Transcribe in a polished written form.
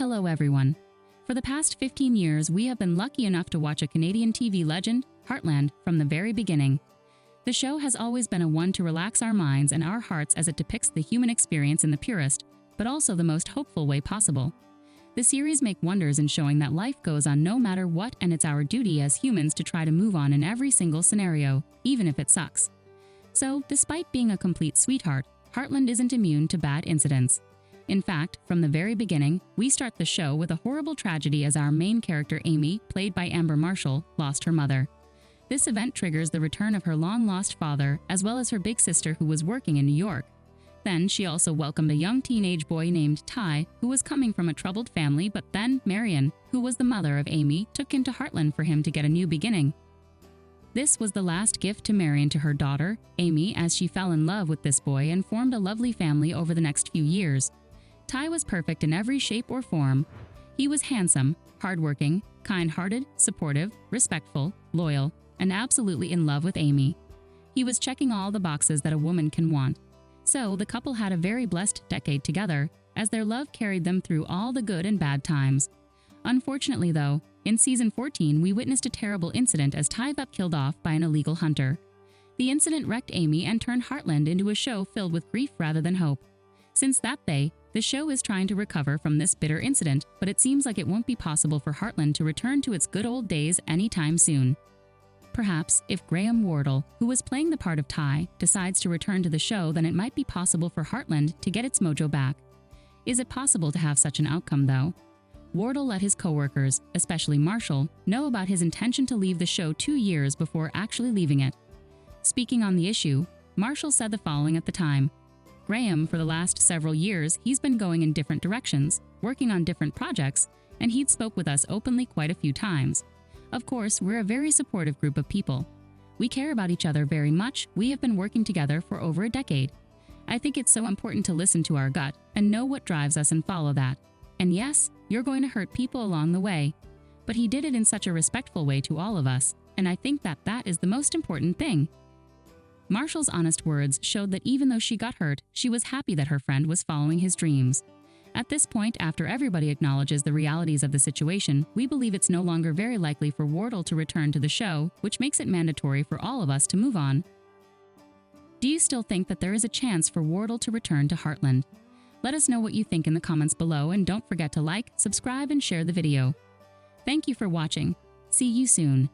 Hello everyone. For the past 15 years, we have been lucky enough to watch a Canadian TV legend, Heartland, from the very beginning. The show has always been a one to relax our minds and our hearts as it depicts the human experience in the purest, but also the most hopeful way possible. The series make wonders in showing that life goes on no matter what, and it's our duty as humans to try to move on in every single scenario, even if it sucks. So, despite being a complete sweetheart, Heartland isn't immune to bad incidents. In fact, from the very beginning, we start the show with a horrible tragedy as our main character Amy, played by Amber Marshall, lost her mother. This event triggers the return of her long-lost father, as well as her big sister who was working in New York. Then, she also welcomed a young teenage boy named Ty, who was coming from a troubled family, but then Marion, who was the mother of Amy, took him to Heartland for him to get a new beginning. This was the last gift to Marion to her daughter, Amy, as she fell in love with this boy and formed a lovely family over the next few years. Ty was perfect in every shape or form. He was handsome, hardworking, kind-hearted, supportive, respectful, loyal, and absolutely in love with Amy. He was checking all the boxes that a woman can want. So, the couple had a very blessed decade together, as their love carried them through all the good and bad times. Unfortunately, though, in season 14, we witnessed a terrible incident as Ty got killed off by an illegal hunter. The incident wrecked Amy and turned Heartland into a show filled with grief rather than hope. Since that day, the show is trying to recover from this bitter incident, but it seems like it won't be possible for Heartland to return to its good old days anytime soon. Perhaps, if Graham Wardle, who was playing the part of Ty, decides to return to the show, then it might be possible for Heartland to get its mojo back. Is it possible to have such an outcome, though? Wardle let his co-workers, especially Marshall, know about his intention to leave the show 2 years before actually leaving it. Speaking on the issue, Marshall said the following at the time: "Graham, for the last several years, he's been going in different directions, working on different projects, and he'd spoke with us openly quite a few times. Of course, we're a very supportive group of people. We care about each other very much. We have been working together for over a decade. I think it's so important to listen to our gut and know what drives us and follow that. And yes, you're going to hurt people along the way. But he did it in such a respectful way to all of us, and I think that that is the most important thing." Marshall's honest words showed that even though she got hurt, she was happy that her friend was following his dreams. At this point, after everybody acknowledges the realities of the situation, we believe it's no longer very likely for Wardle to return to the show, which makes it mandatory for all of us to move on. Do you still think that there is a chance for Wardle to return to Heartland? Let us know what you think in the comments below, and don't forget to like, subscribe, and share the video. Thank you for watching. See you soon.